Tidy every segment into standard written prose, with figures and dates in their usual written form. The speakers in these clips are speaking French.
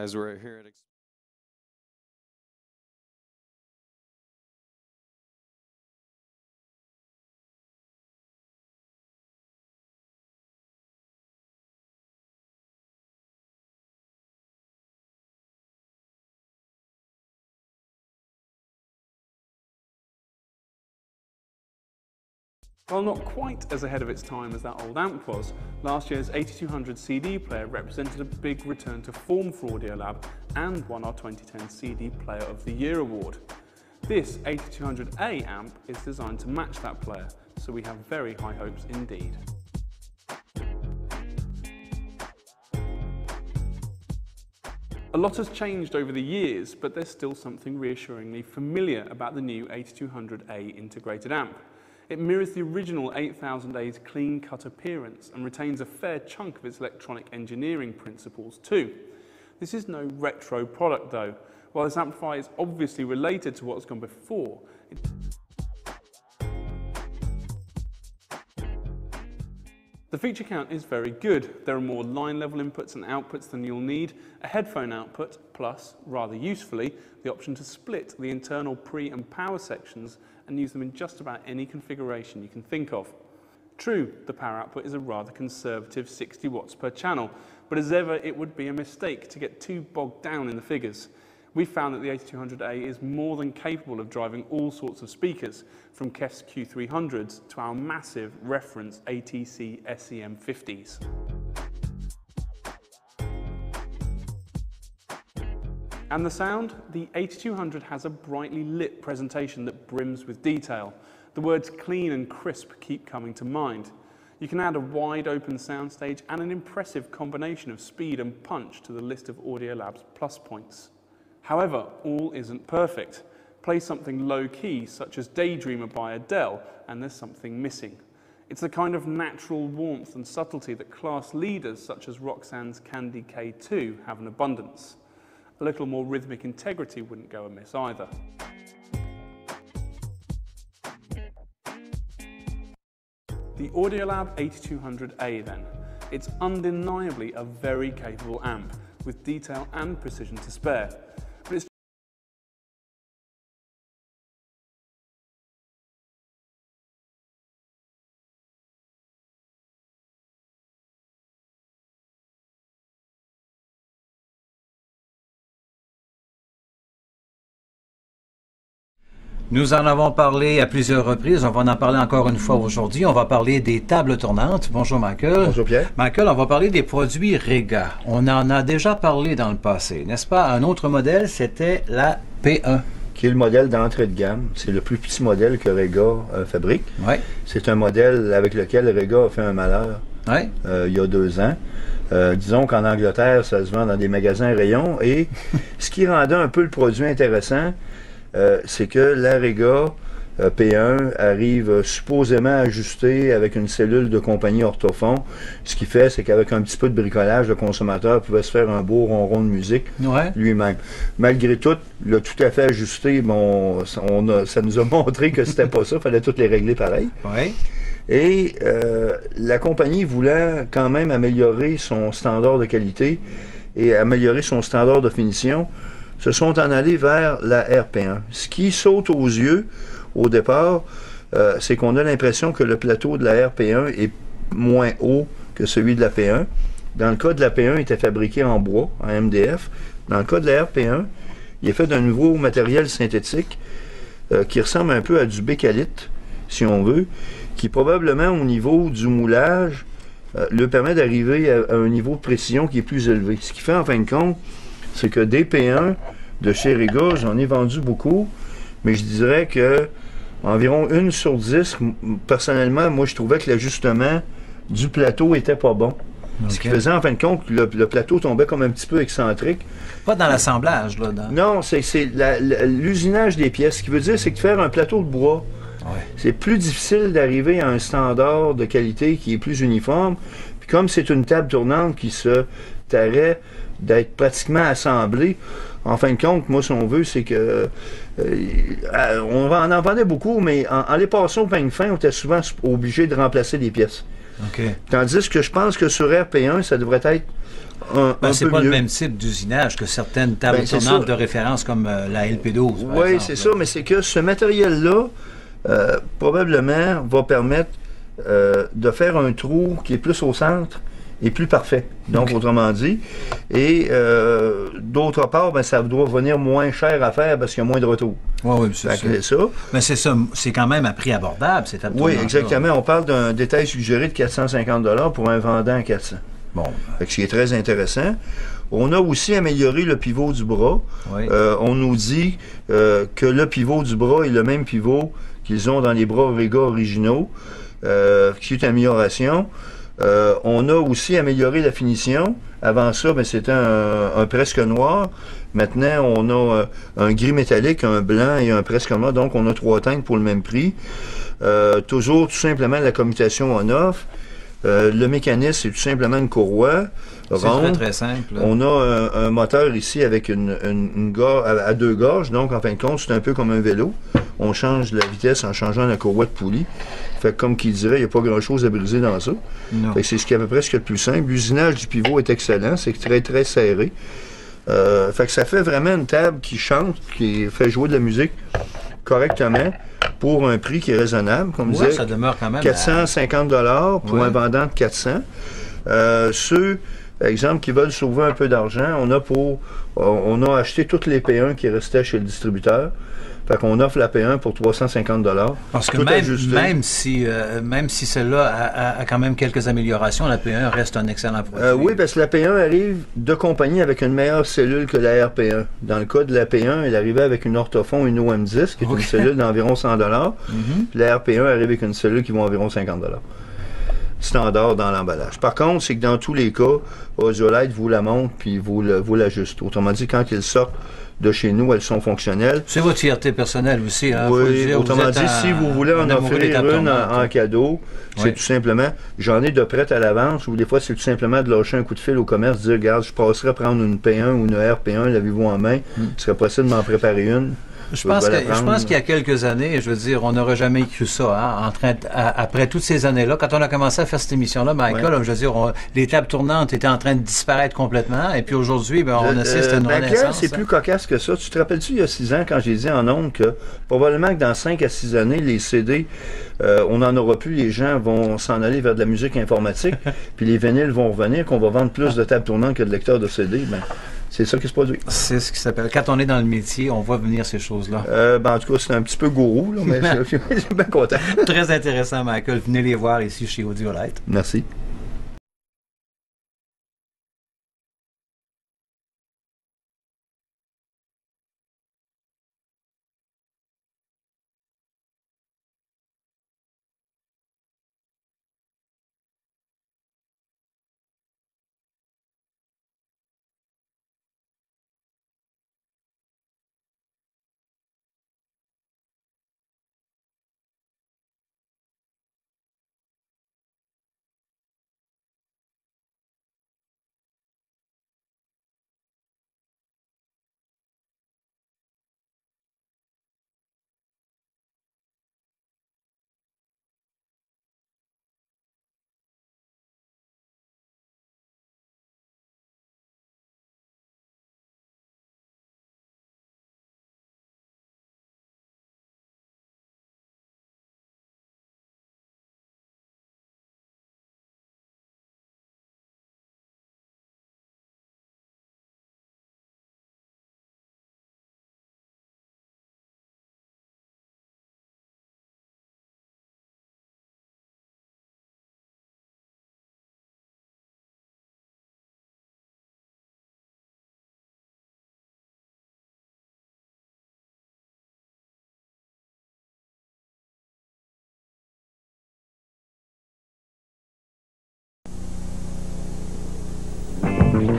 guys, we're here at While not quite as ahead of its time as that old amp was, last year's 8200 CD player represented a big return to form for Audiolab and won our 2010 CD Player of the Year award. This 8200A amp is designed to match that player, so we have very high hopes indeed. A lot has changed over the years, but there's still something reassuringly familiar about the new 8200A integrated amp. It mirrors the original 8000A's clean-cut appearance and retains a fair chunk of its electronic engineering principles too. This is no retro product though. While this amplifier is obviously related to what's gone before, the feature count is very good. There are more line-level inputs and outputs than you'll need, a headphone output, plus, rather usefully, the option to split the internal pre- and power sections and use them in just about any configuration you can think of. True, the power output is a rather conservative 60 watts per channel, but as ever it would be a mistake to get too bogged down in the figures. We found that the 8200A is more than capable of driving all sorts of speakers, from KEF's Q300s to our massive reference ATC SEM50s. And the sound? The 8200 has a brightly lit presentation that brims with detail. The words clean and crisp keep coming to mind. You can add a wide open soundstage and an impressive combination of speed and punch to the list of Audiolab's plus points. However, all isn't perfect. Play something low-key, such as Daydreamer by Adele, and there's something missing. It's the kind of natural warmth and subtlety that class leaders such as Roxanne's Candy K2 have in abundance. A little more rhythmic integrity wouldn't go amiss either. The Audiolab 8200A then. It's undeniably a very capable amp, with detail and precision to spare. But it's Nous en avons parlé à plusieurs reprises, on va en parler encore une fois aujourd'hui. On va parler des tables tournantes. Bonjour Michael. Bonjour Pierre. Michael, on va parler des produits Rega. On en a déjà parlé dans le passé, n'est-ce pas? Un autre modèle, c'était la P1. Qui est le modèle d'entrée de gamme. C'est le plus petit modèle que Rega fabrique. Ouais. C'est un modèle avec lequel Rega a fait un malheur il y a 2 ans. Disons qu'en Angleterre, ça se vend dans des magasins rayons. Et ce qui rendait un peu le produit intéressant, c'est que la Rega P1 arrive supposément ajustée avec une cellule de compagnie orthophon. Ce qui fait, c'est qu'avec un petit peu de bricolage, le consommateur pouvait se faire un beau ronron de musique lui-même. Malgré tout, le tout à fait ajusté, bon, ça nous a montré que c'était pas ça, il fallait toutes les régler pareil. Ouais. Et la compagnie voulant quand même améliorer son standard de qualité et améliorer son standard de finition, se sont en allés vers la RP1. Ce qui saute aux yeux au départ, c'est qu'on a l'impression que le plateau de la RP1 est moins haut que celui de la P1. Dans le cas de la P1, il était fabriqué en bois, en MDF. Dans le cas de la RP1, il est fait d'un nouveau matériel synthétique qui ressemble un peu à du bécalite, si on veut, qui probablement au niveau du moulage lui permet d'arriver à un niveau de précision qui est plus élevé. Ce qui fait en fin de compte, c'est que des P1 de chez Rega, j'en ai vendu beaucoup, mais je dirais que environ 1 sur 10, personnellement, moi je trouvais que l'ajustement du plateau était pas bon. Okay. Ce qui faisait en fin de compte que le plateau tombait comme un petit peu excentrique. Pas dans l'assemblage, là. Non, c'est l'usinage des pièces. Ce qui veut dire, c'est que faire un plateau de bois, c'est plus difficile d'arriver à un standard de qualité qui est plus uniforme. Puis comme c'est une table tournante qui se tairait d'être pratiquement assemblée, en fin de compte, moi, si on veut, c'est que on en vendait beaucoup, mais en les passant au peigne fin, on était souvent obligé de remplacer des pièces. OK. Tandis que je pense que sur RP1, ça devrait être un C'est peu pas mieux. le même type d'usinage que certaines tables C'est tournantes ça. de référence comme la LP12. par Oui, exemple, c'est là. ça, mais c'est que ce matériel-là, probablement, va permettre de faire un trou qui est plus au centre et plus parfait. Donc, autrement dit. Et d'autre part, ben, ça doit venir moins cher à faire parce qu'il y a moins de retour. Oui, c'est Fait ça. que ça. Mais c'est ça, c'est quand même à prix abordable, ces tables Oui, tournantes-là. exactement. On parle d'un détail suggéré de 450 $ pour un vendant à 400. Bon, Fait que ce qui est très intéressant. On a aussi amélioré le pivot du bras. oui. On nous dit que le pivot du bras est le même pivot qu'ils ont dans les bras Vega originaux, qui est une amélioration. On a aussi amélioré la finition. Avant ça, ben, c'était un presque noir. Maintenant, on a un gris métallique, un blanc et un presque noir. Donc, on a 3 teintes pour le même prix. Toujours tout simplement la commutation on-off. Le mécanisme, c'est tout simplement une courroie C'est très, ronde. très simple. là. On a un moteur ici avec une à 2 gorges. Donc, en fin de compte, c'est un peu comme un vélo. On change la vitesse en changeant la courroie de poulie. Fait que, comme qu'il dirait, il n'y a pas grand-chose à briser dans ça. Non. Fait que c'est ce qui est à peu près ce qu'il y a de plus simple. L'usinage du pivot est excellent. C'est très, très serré. Fait que ça fait vraiment une table qui chante, qui fait jouer de la musique correctement pour un prix qui est raisonnable. Comme je Ouais, disais, ça demeure quand même. 450 $ pour Ouais. un vendant de 400. Ceux, par exemple, qui veulent sauver un peu d'argent, on a acheté toutes les P1 qui restaient chez le distributeur. Fait qu'on offre la P1 pour 350 $. Parce que tout même, ajusté. même si celle-là a quand même quelques améliorations, la P1 reste un excellent produit. Oui, parce que la P1 arrive de compagnie avec une meilleure cellule que la RP1. Dans le cas de la P1, elle arrivait avec une Orthofon, une OM10, qui est Ok. une cellule d'environ 100 $. Mhm. Puis la RP1 arrive avec une cellule qui vaut environ 50 $ standard dans l'emballage. Par contre, c'est que dans tous les cas, Audiolite vous la montre puis vous l'ajuste. Autrement dit, quand ils sortent de chez nous, elles sont fonctionnelles. C'est votre fierté personnelle aussi. Hein, faut le Oui, dire, autrement vous êtes dit, si vous voulez en un amoureux des offrir tables une tournantes. en cadeau, c'est Oui. tout simplement, j'en ai de prêtes à l'avance, ou des fois, c'est tout simplement de lâcher un coup de fil au commerce, dire, regarde, je passerai prendre une P1 ou une RP1, l'avez-vous en main? Il serait possible de m'en préparer une. Je pense vais la je prendre. pense qu'il y a quelques années, je veux dire, on n'aurait jamais cru ça. Hein, après toutes ces années-là, quand on a commencé à faire cette émission-là, Michael, je veux dire, les tables tournantes étaient en train de disparaître complètement. Et puis aujourd'hui, ben, on assiste à une Pierre, renaissance. c'est plus cocasse que ça. Tu te rappelles-tu, il y a 6 ans, quand j'ai dit en ondes que probablement que dans 5 à 6 années, les CD, on n'en aura plus, les gens vont s'en aller vers de la musique informatique, puis les vinyles vont revenir, qu'on va vendre plus de tables tournantes que de lecteurs de CD. Ben, c'est ça qui se produit. C'est ce qui s'appelle. Quand on est dans le métier, on voit venir ces choses-là. Ben, en tout cas, c'est un petit peu gourou, là, mais je suis bien content. Très intéressant, Michael. Venez les voir ici chez Audiolite. Merci.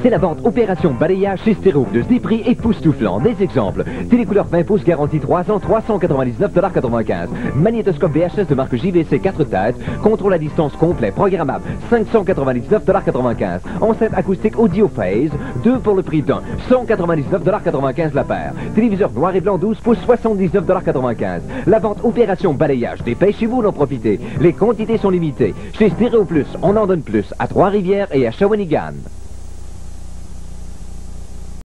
C'est la vente Opération Balayage chez Stéréo Plus. Des prix époustouflants. Des exemples. Télécouleur 20 pouces garantie 3 ans, 399,95 $. Magnétoscope VHS de marque JVC 4 têtes. Contrôle à distance complet, programmable, 599,95 $. Enceinte acoustique Audio Phase, 2 pour le prix d'un, 199,95 $ la paire. Téléviseur noir et blanc 12 pouces, 79,95 $. La vente Opération Balayage. Dépêchez-vous d'en profiter. Les quantités sont limitées. Chez Stéréo Plus, on en donne plus à Trois-Rivières et à Shawinigan.